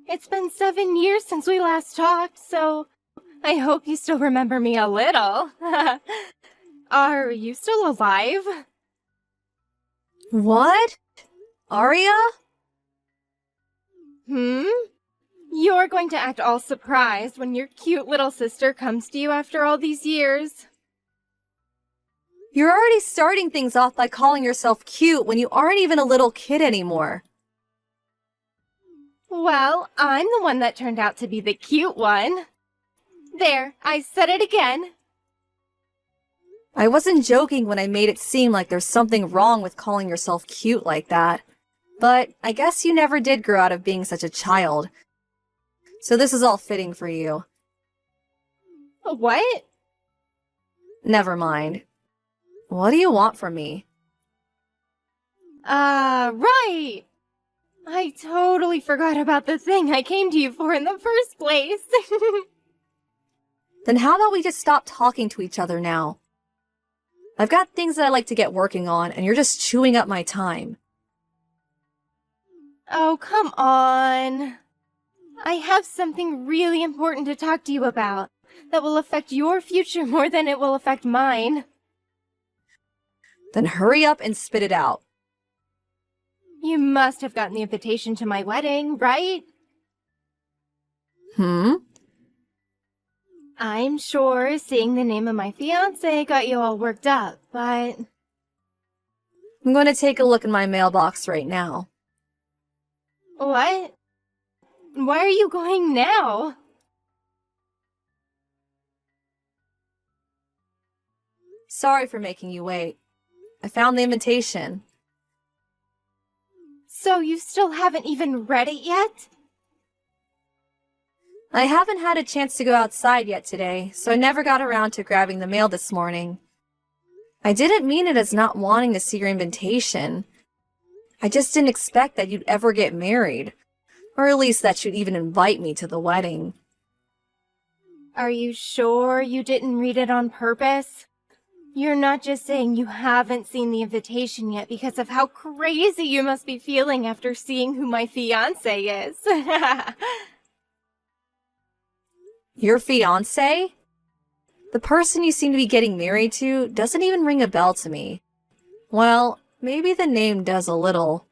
It's been 7 years since we last talked, so I hope you still remember me a little. Are you still alive? What? Arya? You're going to act all surprised when your cute little sister comes to you after all these years. You're already starting things off by calling yourself cute when you aren't even a little kid anymore. Well, I'm the one that turned out to be the cute one. There, I said it again. I wasn't joking when I made it seem like there's something wrong with calling yourself cute like that. But I guess you never did grow out of being such a child. So this is all fitting for you. What? Never mind. What do you want from me? Right! I totally forgot about the thing I came to you for in the first place. Then how about we just stop talking to each other now? I've got things that I like to get working on, and you're just chewing up my time. Oh, come on. I have something really important to talk to you about that will affect your future more than it will affect mine. Then hurry up and spit it out. You must have gotten the invitation to my wedding, right? I'm sure seeing the name of my fiancé got you all worked up, but... I'm going to take a look in my mailbox right now. What? Why are you going now? Sorry for making you wait. I found the invitation. So you still haven't even read it yet? I haven't had a chance to go outside yet today, so I never got around to grabbing the mail this morning. I didn't mean it as not wanting to see your invitation. I just didn't expect that you'd ever get married, or at least that you'd even invite me to the wedding. Are you sure you didn't read it on purpose? You're not just saying you haven't seen the invitation yet because of how crazy you must be feeling after seeing who my fiancé is. Your fiancé? The person you seem to be getting married to doesn't even ring a bell to me. Well, maybe the name does a little.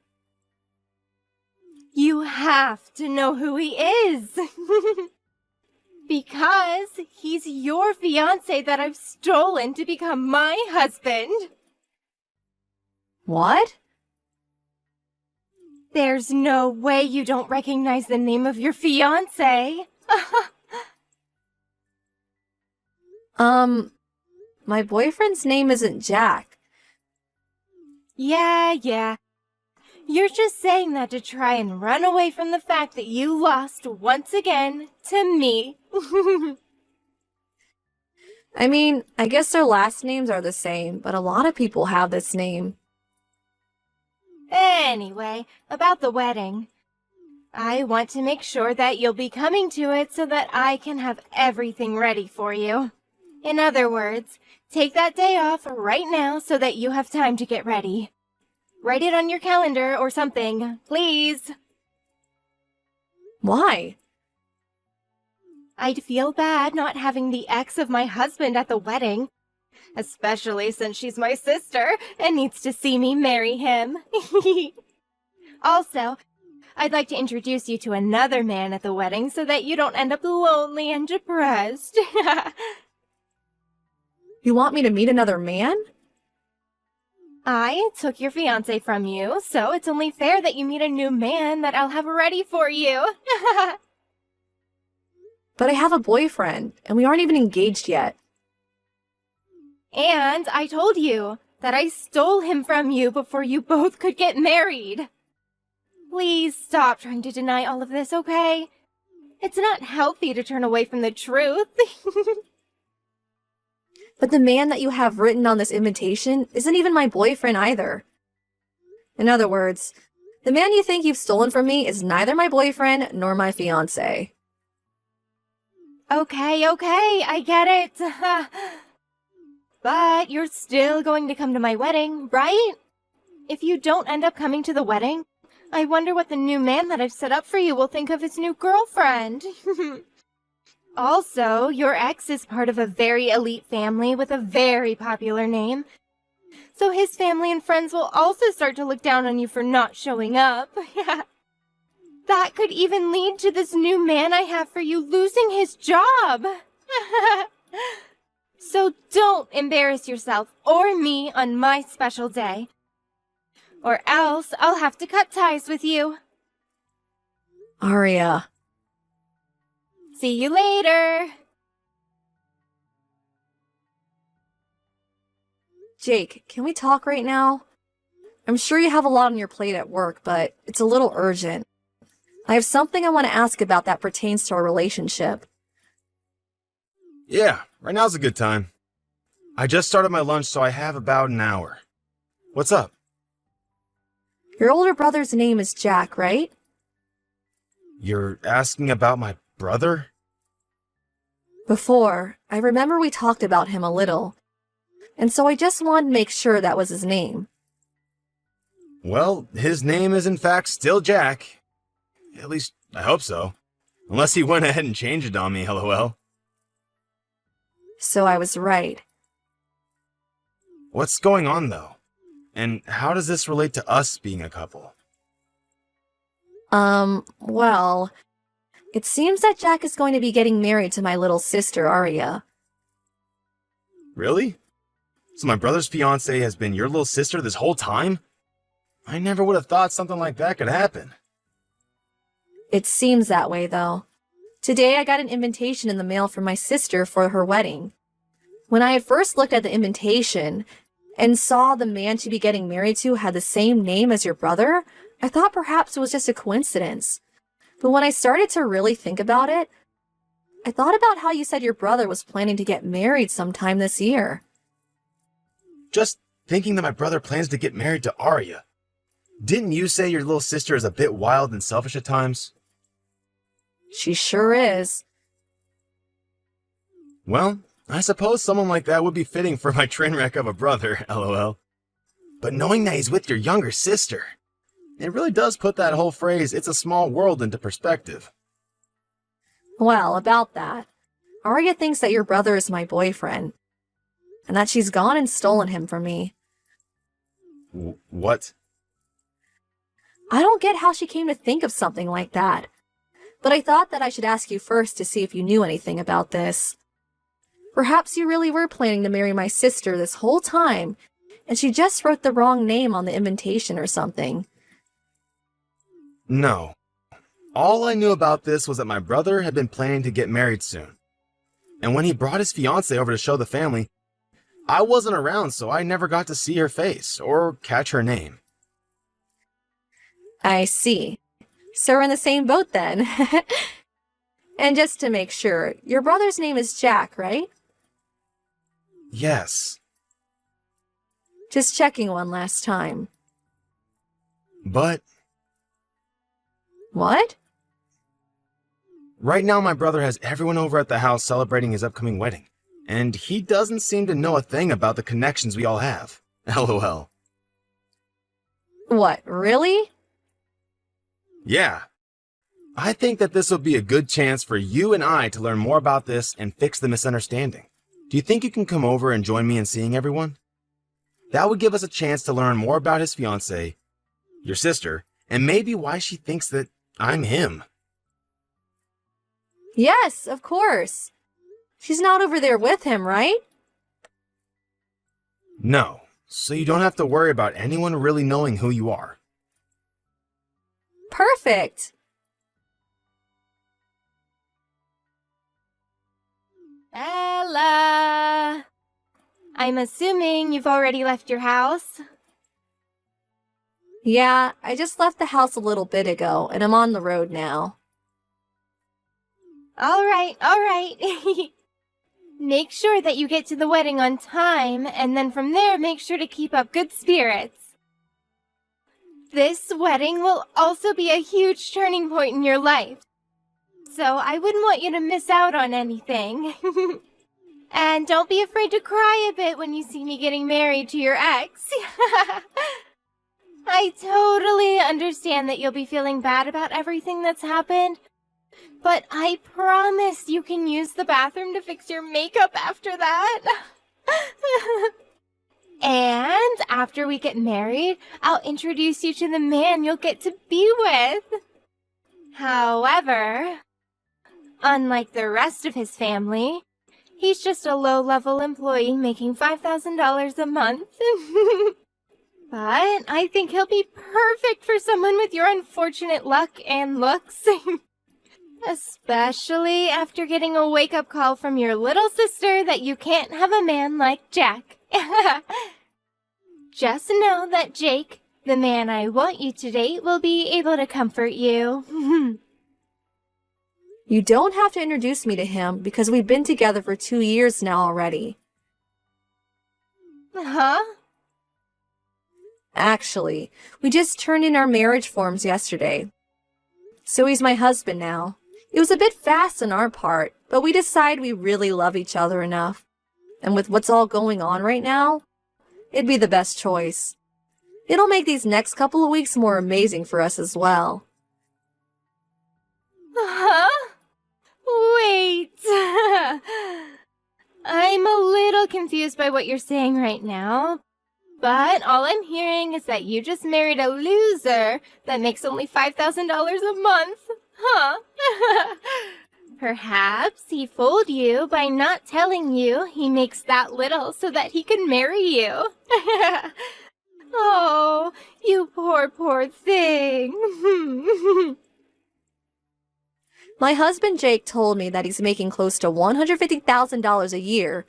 You have to know who he is. Because he's your fiancé that I've stolen to become my husband. What? There's no way you don't recognize the name of your fiancé. My boyfriend's name isn't Jack. Yeah. You're just saying that to try and run away from the fact that you lost once again to me. I mean, I guess their last names are the same, but a lot of people have this name. Anyway, about the wedding. I want to make sure that you'll be coming to it so that I can have everything ready for you. In other words, take that day off right now so that you have time to get ready. Write it on your calendar or something, please. Why? I'd feel bad not having the ex of my husband at the wedding, especially since she's my sister and needs to see me marry him. Also, I'd like to introduce you to another man at the wedding so that you don't end up lonely and depressed. You want me to meet another man? I took your fiancé from you, so it's only fair that you meet a new man that I'll have ready for you. But I have a boyfriend, and we aren't even engaged yet. And I told you that I stole him from you before you both could get married. Please stop trying to deny all of this, okay? It's not healthy to turn away from the truth. But the man that you have written on this invitation isn't even my boyfriend either. In other words, the man you think you've stolen from me is neither my boyfriend nor my fiancé. Okay, I get it. But you're still going to come to my wedding, right? If you don't end up coming to the wedding, I wonder what the new man that I've set up for you will think of his new girlfriend. Also, your ex is part of a very elite family with a very popular name. So his family and friends will also start to look down on you for not showing up. That could even lead to this new man I have for you losing his job. So don't embarrass yourself or me on my special day. Or else I'll have to cut ties with you. Aria. See you later. Jake, can we talk right now? I'm sure you have a lot on your plate at work, but it's a little urgent. I have something I want to ask about that pertains to our relationship. Yeah, right now's a good time. I just started my lunch, so I have about an hour. What's up? Your older brother's name is Jack, right? You're asking about my brother? Before, I remember we talked about him a little, and so I just wanted to make sure that was his name. Well, his name is in fact still Jack. At least, I hope so. Unless he went ahead and changed it on me, lol. So I was right. What's going on, though? And how does this relate to us being a couple? Well, it seems that Jack is going to be getting married to my little sister, Aria. Really? So my brother's fiancée has been your little sister this whole time? I never would have thought something like that could happen. It seems that way, though. Today I got an invitation in the mail from my sister for her wedding. When I had first looked at the invitation and saw the man to be getting married to had the same name as your brother, I thought perhaps it was just a coincidence. But when I started to really think about it, I thought about how you said your brother was planning to get married sometime this year. Just thinking that my brother plans to get married to Aria. Didn't you say your little sister is a bit wild and selfish at times? She sure is. Well, I suppose someone like that would be fitting for my train wreck of a brother, lol. But knowing that he's with your younger sister, it really does put that whole phrase, "it's a small world," into perspective. Well, about that, Aria thinks that your brother is my boyfriend, and that she's gone and stolen him from me. What? I don't get how she came to think of something like that, but I thought that I should ask you first to see if you knew anything about this. Perhaps you really were planning to marry my sister this whole time, and she just wrote the wrong name on the invitation or something. No. All I knew about this was that my brother had been planning to get married soon. And when he brought his fiancée over to show the family, I wasn't around, so I never got to see her face or catch her name. I see. So we're in the same boat then. And just to make sure, your brother's name is Jack, right? Yes. Just checking one last time. But What? right now my brother has everyone over at the house celebrating his upcoming wedding. And he doesn't seem to know a thing about the connections we all have. LOL. What, really? Yeah. I think that this will be a good chance for you and I to learn more about this and fix the misunderstanding. Do you think you can come over and join me in seeing everyone? That would give us a chance to learn more about his fiancée, your sister, and maybe why she thinks that I'm him. Yes, of course. She's not over there with him, right? No, so you don't have to worry about anyone really knowing who you are. Perfect. Ella! I'm assuming you've already left your house? Yeah, I just left the house a little bit ago, and I'm on the road now. All right. Make sure that you get to the wedding on time, and then from there, make sure to keep up good spirits. This wedding will also be a huge turning point in your life, so I wouldn't want you to miss out on anything. And don't be afraid to cry a bit when you see me getting married to your ex. I totally understand that you'll be feeling bad about everything that's happened, but I promise you can use the bathroom to fix your makeup after that. And after we get married, I'll introduce you to the man you'll get to be with. However, unlike the rest of his family, he's just a low-level employee making $5,000 a month. But I think he'll be perfect for someone with your unfortunate luck and looks. Especially after getting a wake-up call from your little sister that you can't have a man like Jack. Just know that Jake, the man I want you to date, will be able to comfort you. You don't have to introduce me to him because we've been together for 2 years now already. Huh? Actually, we just turned in our marriage forms yesterday. So he's my husband now. It was a bit fast on our part, but we decided we really love each other enough. And with what's all going on right now, it'd be the best choice. It'll make these next couple of weeks more amazing for us as well. Huh? Wait. I'm a little confused by what you're saying right now, but all I'm hearing is that you just married a loser that makes only $5,000 a month. Huh? Perhaps he fooled you by not telling you he makes that little so that he can marry you. Oh, you poor thing. My husband Jake told me that he's making close to $150,000 a year,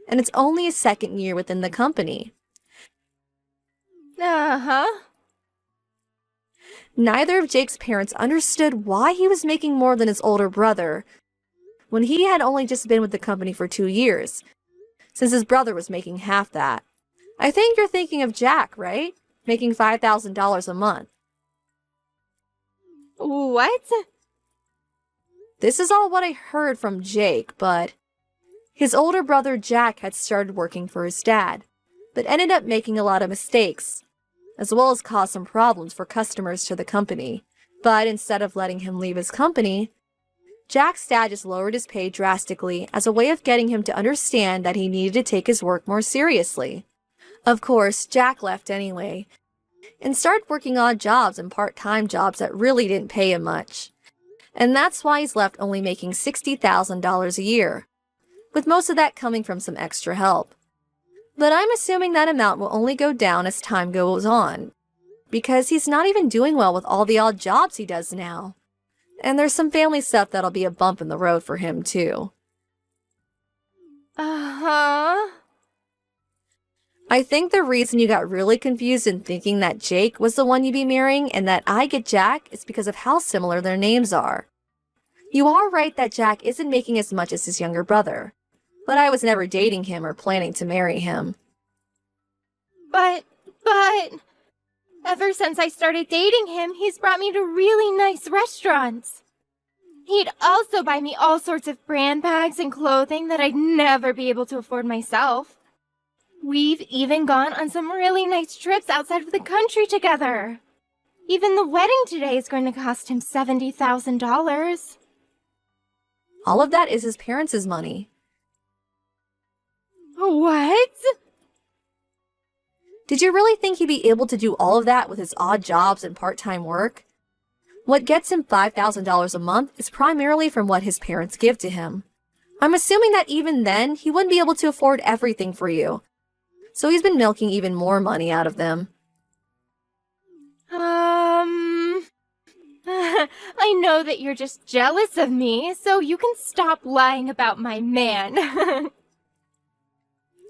and it's only his second year within the company. Uh-huh. Neither of Jake's parents understood why he was making more than his older brother, when he had only just been with the company for 2 years, since his brother was making half that. I think you're thinking of Jack, right? Making $5,000 a month. What? This is all what I heard from Jake, but his older brother Jack had started working for his dad, but ended up making a lot of mistakes, as well as caused some problems for customers to the company. But instead of letting him leave his company, Jack's dad just lowered his pay drastically as a way of getting him to understand that he needed to take his work more seriously. Of course, Jack left anyway, and started working odd jobs and part-time jobs that really didn't pay him much. And that's why he's left only making $60,000 a year, with most of that coming from some extra help. But I'm assuming that amount will only go down as time goes on, because he's not even doing well with all the odd jobs he does now. And there's some family stuff that'll be a bump in the road for him, too. Uh-huh. I think the reason you got really confused in thinking that Jake was the one you'd be marrying and that I get Jack is because of how similar their names are. You are right that Jack isn't making as much as his younger brother, but I was never dating him or planning to marry him. But, ever since I started dating him, he's brought me to really nice restaurants. He'd also buy me all sorts of brand bags and clothing that I'd never be able to afford myself. We've even gone on some really nice trips outside of the country together. Even the wedding today is going to cost him $70,000. All of that is his parents' money. What? Did you really think he'd be able to do all of that with his odd jobs and part-time work? What gets him $5,000 a month is primarily from what his parents give to him. I'm assuming that even then, he wouldn't be able to afford everything for you. So he's been milking even more money out of them. I know that you're just jealous of me, so you can stop lying about my man.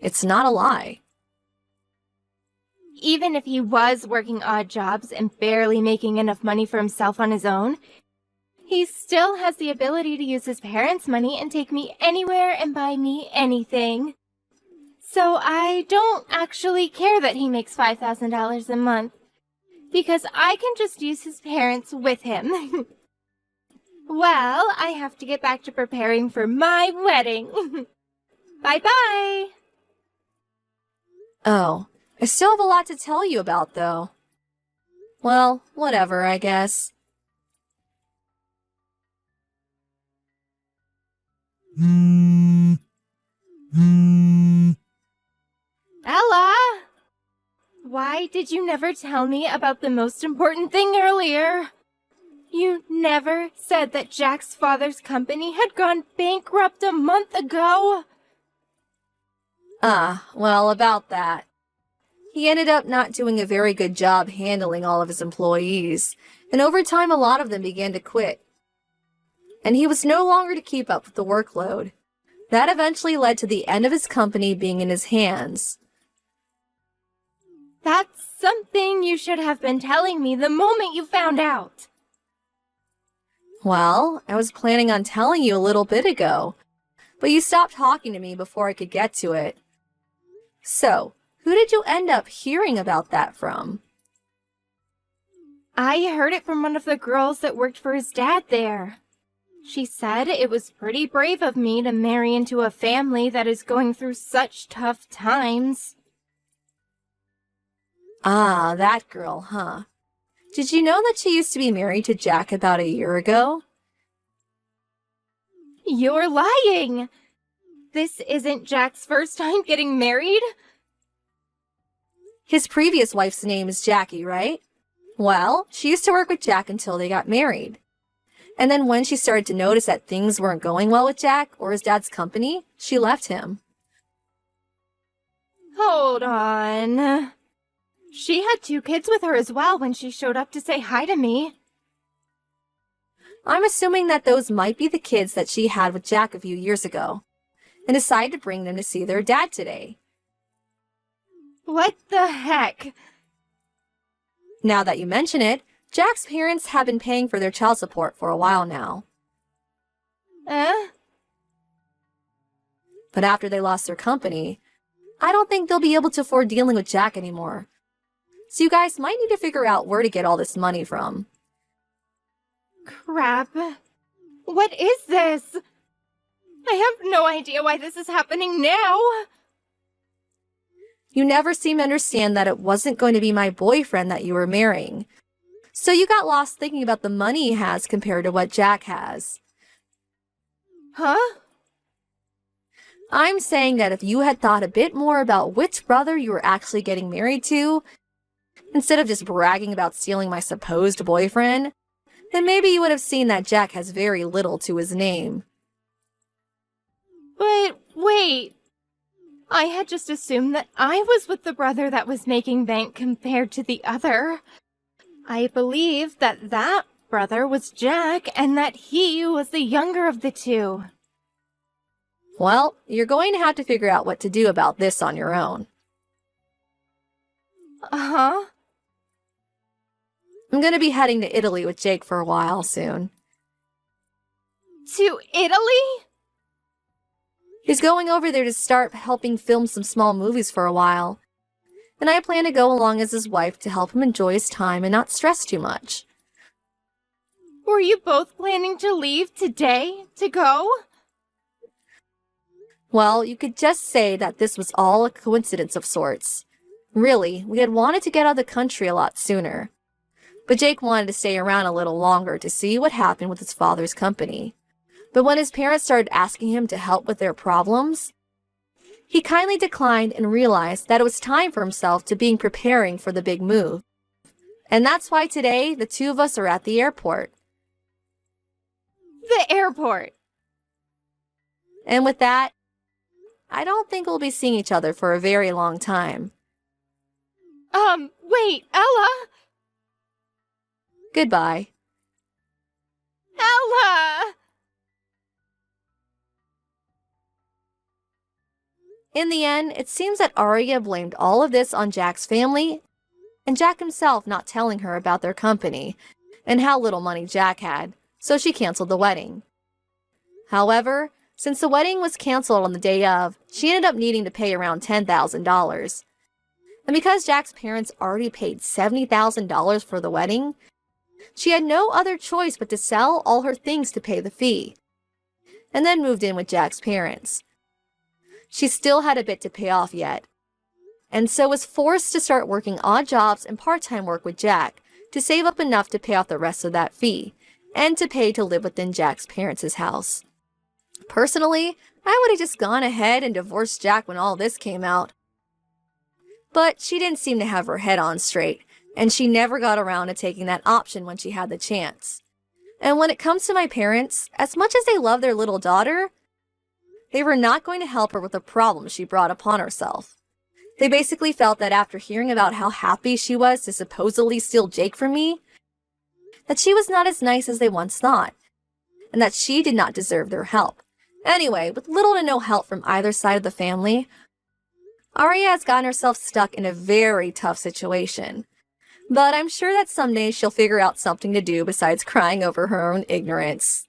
It's not a lie. Even if he was working odd jobs and barely making enough money for himself on his own, he still has the ability to use his parents' money and take me anywhere and buy me anything. So I don't actually care that he makes $5,000 a month, because I can just use his parents with him. Well, I have to get back to preparing for my wedding. Bye-bye! Oh, I still have a lot to tell you about, though. Well, whatever, I guess. Ella! Why did you never tell me about the most important thing earlier? You never said that Jack's father's company had gone bankrupt a month ago. Well, about that. He ended up not doing a very good job handling all of his employees, and over time a lot of them began to quit. And he was no longer to keep up with the workload. That eventually led to the end of his company being in his hands. That's something you should have been telling me the moment you found out. Well, I was planning on telling you a little bit ago, but you stopped talking to me before I could get to it. So, who did you end up hearing about that from? I heard it from one of the girls that worked for his dad there. She said it was pretty brave of me to marry into a family that is going through such tough times. Ah, that girl, huh? Did you know that she used to be married to Jack about a year ago? You're lying! This isn't Jack's first time getting married? His previous wife's name is Jackie, right? Well, she used to work with Jack until they got married. And then when she started to notice that things weren't going well with Jack or his dad's company, she left him. Hold on. She had 2 kids with her as well when she showed up to say hi to me. I'm assuming that those might be the kids that she had with Jack a few years ago, and decided to bring them to see their dad today. What the heck? Now that you mention it, Jack's parents have been paying for their child support for a while now. But after they lost their company, I don't think they'll be able to afford dealing with Jack anymore. So you guys might need to figure out where to get all this money from. Crap. What is this? I have no idea why this is happening now. You never seemed to understand that it wasn't going to be my boyfriend that you were marrying. So you got lost thinking about the money he has compared to what Jack has. Huh? I'm saying that if you had thought a bit more about which brother you were actually getting married to, instead of just bragging about stealing my supposed boyfriend, then maybe you would have seen that Jack has very little to his name. But wait. I had just assumed that I was with the brother that was making bank compared to the other. I believed that that brother was Jack and that he was the younger of the 2. Well, you're going to have to figure out what to do about this on your own. Uh-huh. I'm going to be heading to Italy with Jake for a while soon. To Italy? He's going over there to start helping film some small movies for a while. And I plan to go along as his wife to help him enjoy his time and not stress too much. Were you both planning to leave today to go? Well, you could just say that this was all a coincidence of sorts. Really, we had wanted to get out of the country a lot sooner. But Jake wanted to stay around a little longer to see what happened with his father's company. But when his parents started asking him to help with their problems, he kindly declined and realized that it was time for himself to be preparing for the big move. And that's why today the 2 of us are at the airport. The airport. And with that, I don't think we'll be seeing each other for a very long time. Wait, Ella? Goodbye. Ella! In the end, it seems that Arya blamed all of this on Jack's family, and Jack himself not telling her about their company, and how little money Jack had, so she canceled the wedding. However, since the wedding was canceled on the day of, she ended up needing to pay around $10,000. And because Jack's parents already paid $70,000 for the wedding, she had no other choice but to sell all her things to pay the fee, and then moved in with Jack's parents. She still had a bit to pay off yet, and so was forced to start working odd jobs and part-time work with Jack to save up enough to pay off the rest of that fee, and to pay to live within Jack's parents' house. Personally, I would have just gone ahead and divorced Jack when all this came out. But she didn't seem to have her head on straight, and she never got around to taking that option when she had the chance. And when it comes to my parents, as much as they love their little daughter, they were not going to help her with the problem she brought upon herself. They basically felt that after hearing about how happy she was to supposedly steal Jake from me, that she was not as nice as they once thought, and that she did not deserve their help. Anyway, with little to no help from either side of the family, Arya has gotten herself stuck in a very tough situation. But I'm sure that someday she'll figure out something to do besides crying over her own ignorance.